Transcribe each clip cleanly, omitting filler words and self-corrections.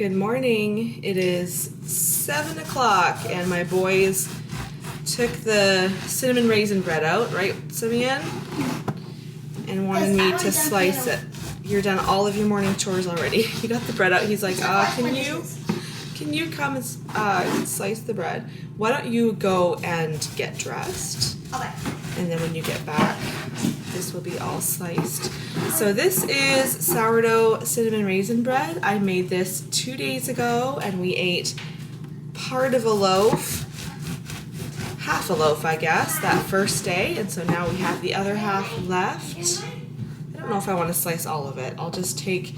Good morning. It is 7 o'clock and my boys took the cinnamon raisin bread out, right, Simeon? And wanted me to slice it. You're done all of your morning chores already. He got the bread out. He's like, can you come and slice the bread? Why don't you go and get dressed? Okay. And then when you get back, this will be all sliced. So this is sourdough cinnamon raisin bread. I made this 2 days ago and we ate part of a loaf, half a loaf I guess, that first day. And so now we have the other half left. I don't know if I want to slice all of it. I'll just take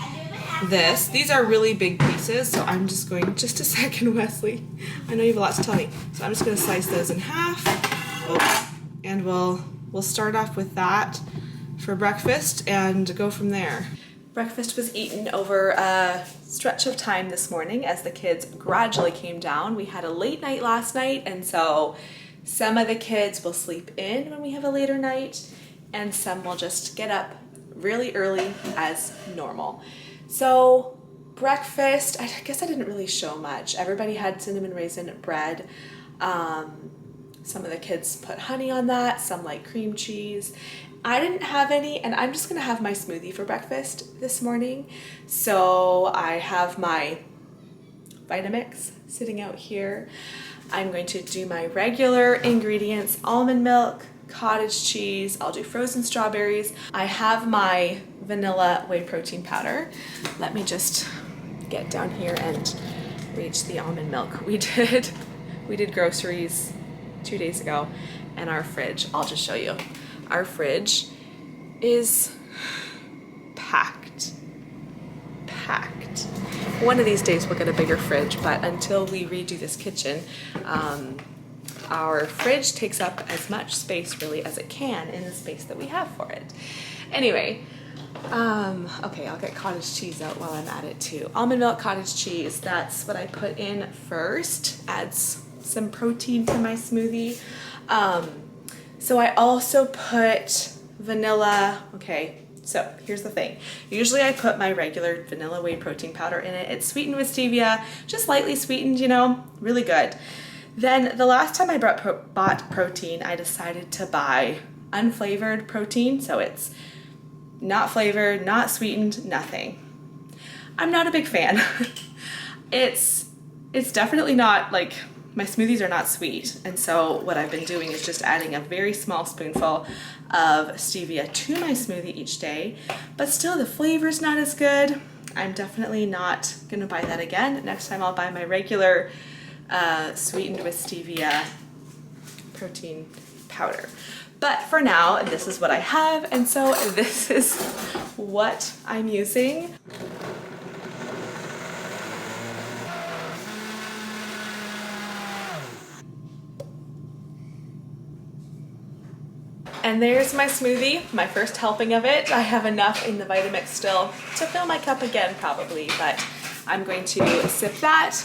this. These are really big pieces, so I'm just going, just a second, Wesley. I know you have a lot to tell me. So I'm just going to slice those in half. Oops. And we'll start off with that for breakfast and go from there. Breakfast was eaten over a stretch of time this morning as the kids gradually came down. We had a late night last night, and so some of the kids will sleep in when we have a later night, and some will just get up really early as normal. So breakfast, I guess I didn't really show much. Everybody had cinnamon raisin bread. Some of the kids put honey on that, some like cream cheese. I didn't have any, and I'm just gonna have my smoothie for breakfast this morning. So I have my Vitamix sitting out here. I'm going to do my regular ingredients: almond milk, cottage cheese, I'll do frozen strawberries. I have my vanilla whey protein powder. Let me just get down here and reach the almond milk. We did groceries 2 days ago, and our fridge, I'll just show you. Our fridge is packed. One of these days we'll get a bigger fridge, but until we redo this kitchen, our fridge takes up as much space really as it can in the space that we have for it. Anyway, okay, I'll get cottage cheese out while I'm at it too. Almond milk, cottage cheese, that's what I put in first. Adds some protein to my smoothie. So I also put vanilla. Okay, so here's the thing. Usually I put my regular vanilla whey protein powder in it. It's sweetened with stevia, just lightly sweetened, you know, really good. Then the last time I bought protein, I decided to buy unflavored protein. So it's not flavored, not sweetened, nothing. I'm not a big fan. It's definitely not like, my smoothies are not sweet, and so what I've been doing is just adding a very small spoonful of stevia to my smoothie each day, but still the flavor's not as good. I'm definitely not gonna buy that again. Next time I'll buy my regular sweetened with stevia protein powder. But for now, this is what I have, and so this is what I'm using. And there's my smoothie, my first helping of it. I have enough in the Vitamix still to fill my cup again probably, but I'm going to sip that,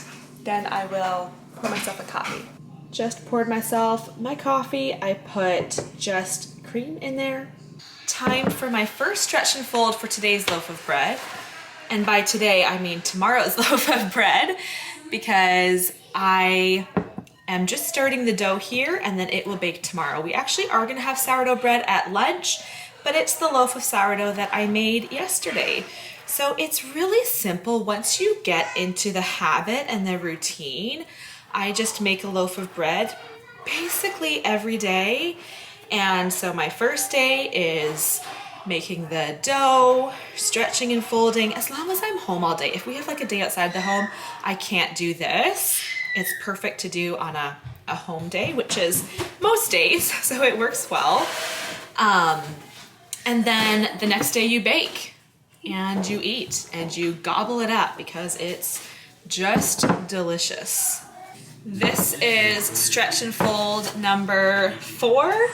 then I will pour myself a coffee. Just poured myself my coffee. I put just cream in there. Time for my first stretch and fold for today's loaf of bread. And by today, I mean tomorrow's loaf of bread, because I am just starting the dough here and then it will bake tomorrow. We actually are gonna have sourdough bread at lunch, but it's the loaf of sourdough that I made yesterday. So it's really simple. Once you get into the habit and the routine, I just make a loaf of bread basically every day. And so my first day is making the dough, stretching and folding, as long as I'm home all day. If we have like a day outside the home, I can't do this. It's perfect to do on a home day, which is most days, so it works well. And then the next day you bake and you eat and you gobble it up because it's just delicious. This is stretch and fold number 4.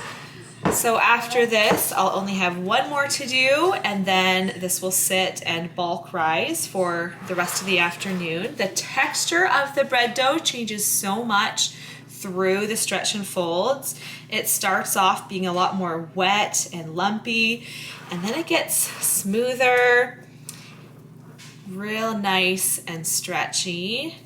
So after this, I'll only have one more to do, and then this will sit and bulk rise for the rest of the afternoon. The texture of the bread dough changes so much through the stretch and folds. It starts off being a lot more wet and lumpy, and then it gets smoother Real nice and stretchy.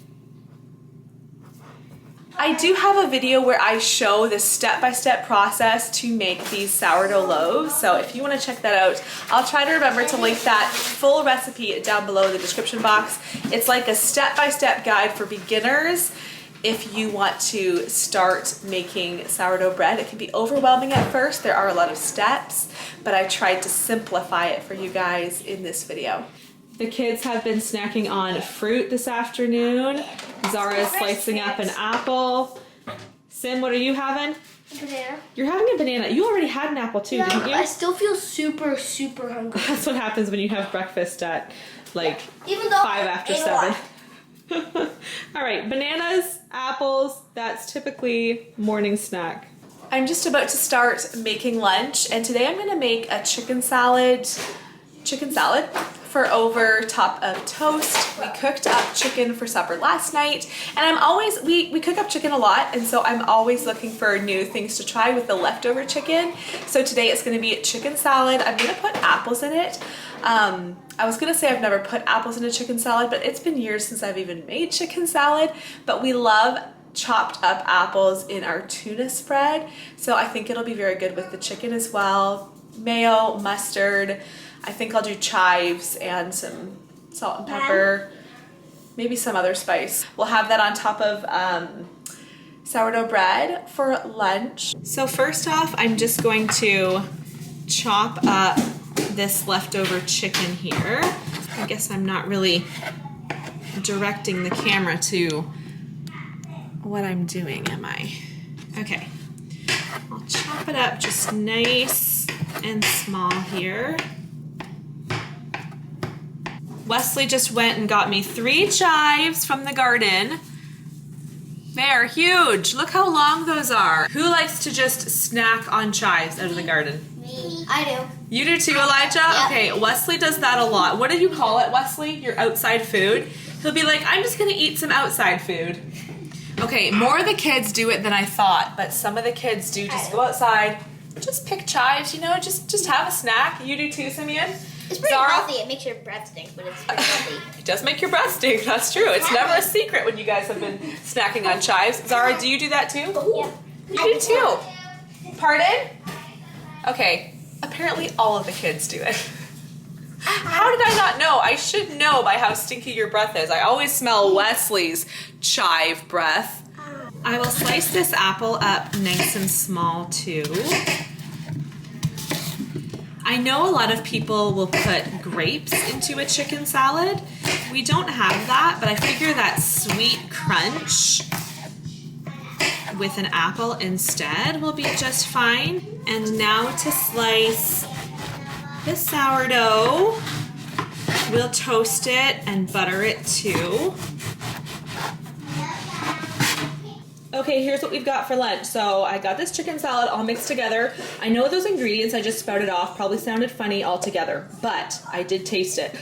I do have a video where I show the step-by-step process to make these sourdough loaves, so if you want to check that out, I'll try to remember to link that full recipe down below in the description box. It's like a step-by-step guide for beginners if you want to start making sourdough bread. It can be overwhelming at first, there are a lot of steps, but I tried to simplify it for you guys in this video. The kids have been snacking on fruit this afternoon. Zara is slicing up an apple. Sim, what are you having? A banana. You're having a banana. You already had an apple too, didn't you? I still feel super, super hungry. That's what happens when you have breakfast at like Even though 5 after 7. All right, bananas, apples, that's typically morning snack. I'm just about to start making lunch, and today I'm gonna make a chicken salad for over top of toast. We cooked up chicken for supper last night, and I'm always, we cook up chicken a lot, and so I'm always looking for new things to try with the leftover chicken. So today it's gonna be a chicken salad. I'm gonna put apples in it. I was gonna say I've never put apples in a chicken salad, but it's been years since I've even made chicken salad, but we love chopped up apples in our tuna spread, so I think it'll be very good with the chicken as well. Mayo, mustard, I think I'll do chives and some salt and pepper, maybe some other spice. We'll have that on top of sourdough bread for lunch. So first off, I'm just going to chop up this leftover chicken here. I guess I'm not really directing the camera to what I'm doing, am I? Okay, I'll chop it up just nice and small here. Wesley just went and got me 3 chives from the garden. They are huge. Look how long those are. Who likes to just snack on chives out of the garden? Me. I do. You do too, Elijah? Yep. Okay, Wesley does that a lot. What do you call it, Wesley? Your outside food? He'll be like, I'm just gonna eat some outside food. Okay, more of the kids do it than I thought, but some of the kids do just go outside, just pick chives, you know, just have a snack. You do too, Simeon? It's pretty Zara? healthy. It makes your breath stink, but it's pretty healthy. It does make your breath stink, that's true. It's never a secret when you guys have been snacking on chives. Zara, do you do that too? Yeah. You do too. Pardon? Okay, apparently all of the kids do it. How did I not know? I should know by how stinky your breath is. I always smell Wesley's chive breath. I will slice this apple up nice and small too. I know a lot of people will put grapes into a chicken salad. We don't have that, but I figure that sweet crunch with an apple instead will be just fine. And now to slice the sourdough. We'll toast it and butter it too. Okay, here's what we've got for lunch. So I got this chicken salad all mixed together. I know those ingredients I just spouted off probably sounded funny altogether, but I did taste it.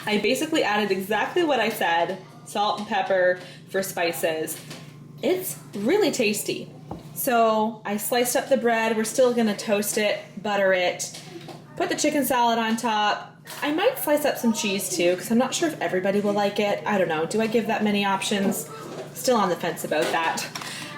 I basically added exactly what I said, salt and pepper for spices. It's really tasty. So I sliced up the bread. We're still gonna toast it, butter it, put the chicken salad on top. I might slice up some cheese too, because I'm not sure if everybody will like it. I don't know. Do I give that many options? Still on the fence about that.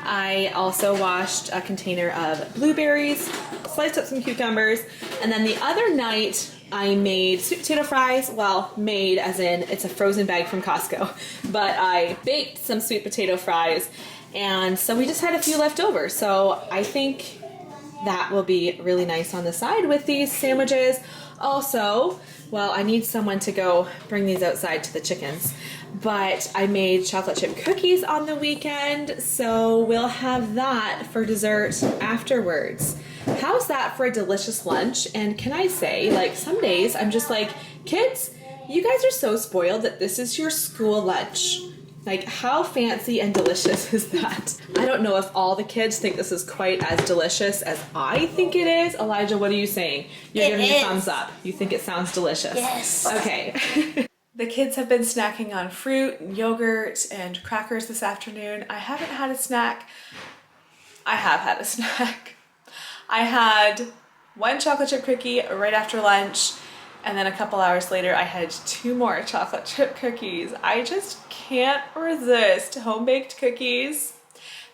I also washed a container of blueberries, sliced up some cucumbers, and then the other night I made sweet potato fries. Well, made as in it's a frozen bag from Costco, but I baked some sweet potato fries, and so we just had a few left over. So I think that will be really nice on the side with these sandwiches. Also, well, I need someone to go bring these outside to the chickens, but I made chocolate chip cookies on the weekend, so we'll have that for dessert afterwards. How's that for a delicious lunch? And can I say, like, some days I'm just like, kids, you guys are so spoiled that this is your school lunch. Like, how fancy and delicious is that? I don't know if all the kids think this is quite as delicious as I think it is. Elijah, what are you saying? You're giving me a thumbs up. You think it sounds delicious? Yes. Okay. The kids have been snacking on fruit and yogurt and crackers this afternoon. I haven't had a snack. I have had a snack. I had one chocolate chip cookie right after lunch, And then a couple hours later, I had 2 more chocolate chip cookies. I just can't resist home-baked cookies.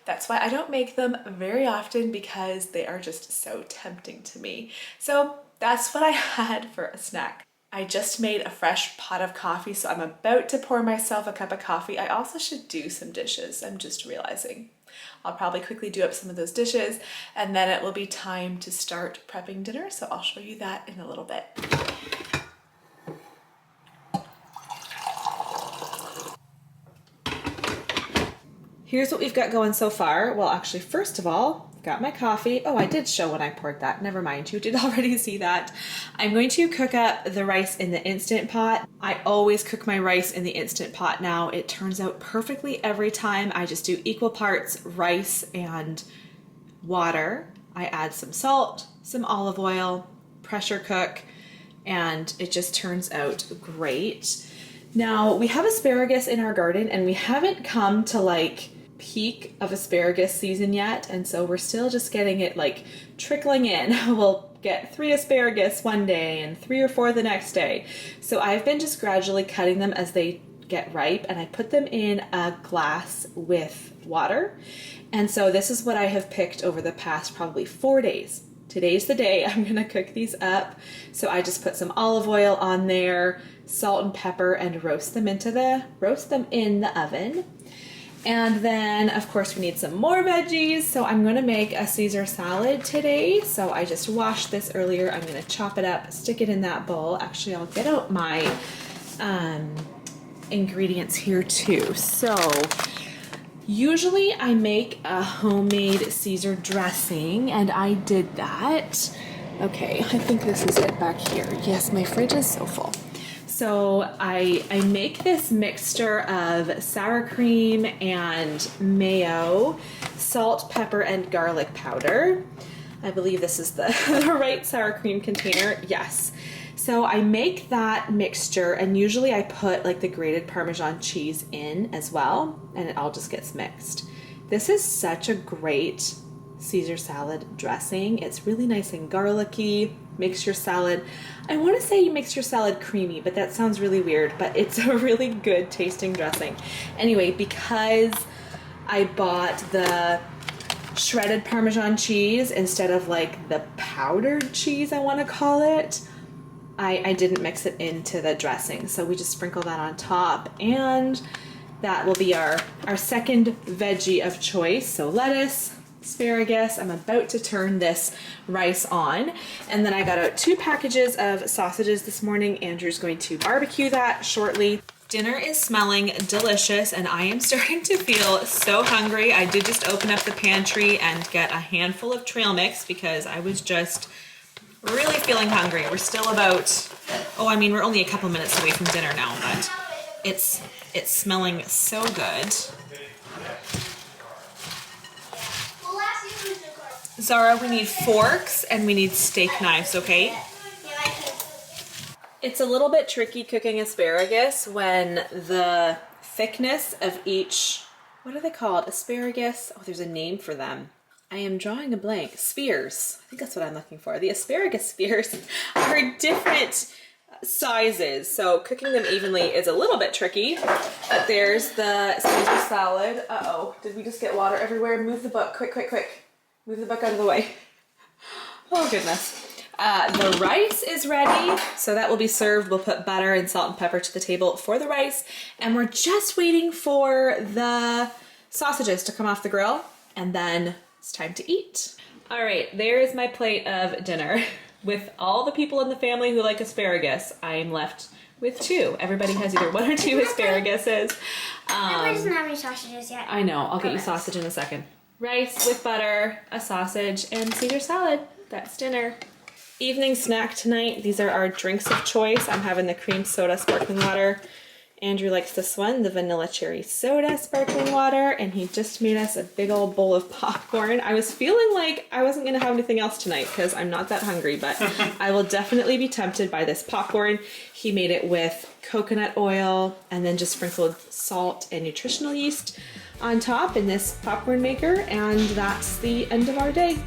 That's why I don't make them very often, because they are just so tempting to me. So that's what I had for a snack. I just made a fresh pot of coffee, so I'm about to pour myself a cup of coffee. I also should do some dishes, I'm just realizing. I'll probably quickly do up some of those dishes, and then it will be time to start prepping dinner, so I'll show you that in a little bit. Here's what we've got going so far. Well, actually, first of all, got my coffee. Oh, I did show when I poured that. Never mind, you did already see that. I'm going to cook up the rice in the Instant Pot. I always cook my rice in the Instant Pot now. It turns out perfectly every time. I just do equal parts rice and water. I add some salt, some olive oil, pressure cook, and it just turns out great. Now, we have asparagus in our garden, and we haven't come to like peak of asparagus season yet, and so we're still just getting it like trickling in. We'll get 3 asparagus one day and 3 or 4 the next day. So I've been just gradually cutting them as they get ripe, and I put them in a glass with water. And so this is what I have picked over the past probably 4 days. Today's the day I'm gonna cook these up. So I just put some olive oil on there, salt and pepper, and roast them in the oven. And then of course we need some more veggies. So I'm gonna make a Caesar salad today. So I just washed this earlier. I'm gonna chop it up, stick it in that bowl. Actually, I'll get out my ingredients here too. So usually I make a homemade Caesar dressing, and I did that. Okay, I think this is it back here. Yes, my fridge is so full. So I make this mixture of sour cream and mayo, salt, pepper, and garlic powder. I believe this is the right sour cream container. Yes. So I make that mixture, and usually I put like the grated Parmesan cheese in as well, and it all just gets mixed. This is such a great Caesar salad dressing. It's really nice and garlicky. Makes your salad, I want to say makes your salad creamy, but that sounds really weird, but it's a really good tasting dressing. Anyway, because I bought the shredded Parmesan cheese instead of like the powdered cheese, I want to call it, I didn't mix it into the dressing. So we just sprinkle that on top, and that will be our second veggie of choice. So lettuce, asparagus. I'm about to turn this rice on, and then I got out 2 packages of sausages this morning. Andrew's going to barbecue that shortly. Dinner is smelling delicious, and I am starting to feel so hungry. I did just open up the pantry and get a handful of trail mix because I was just really feeling hungry. We're still about, we're only a couple minutes away from dinner now, but it's smelling so good. Zara, we need forks and we need steak knives, okay? It's a little bit tricky cooking asparagus when the thickness of each, what are they called? Asparagus, there's a name for them. I am drawing a blank. Spears, I think that's what I'm looking for. The asparagus spears are different sizes, so cooking them evenly is a little bit tricky. But there's the Caesar salad. Uh-oh, did we just get water everywhere? Move the book, quick, quick, quick. Move the book out of the way. Oh goodness. The rice is ready, so that will be served. We'll put butter and salt and pepper to the table for the rice, and we're just waiting for the sausages to come off the grill, and then it's time to eat. All right, there is my plate of dinner. With all the people in the family who like asparagus, I'm left with 2. Everybody has either 1 or 2 asparaguses. Everybody doesn't have any sausages yet. I know, I'll get you sausage in a second. Rice with butter, a sausage, and Caesar salad. That's dinner. Evening snack tonight. These are our drinks of choice. I'm having the cream soda sparkling water. Andrew likes this one, the vanilla cherry soda sparkling water, and he just made us a big old bowl of popcorn. I was feeling like I wasn't gonna have anything else tonight because I'm not that hungry, but I will definitely be tempted by this popcorn. He made it with coconut oil and then just sprinkled salt and nutritional yeast on top in this popcorn maker, and that's the end of our day.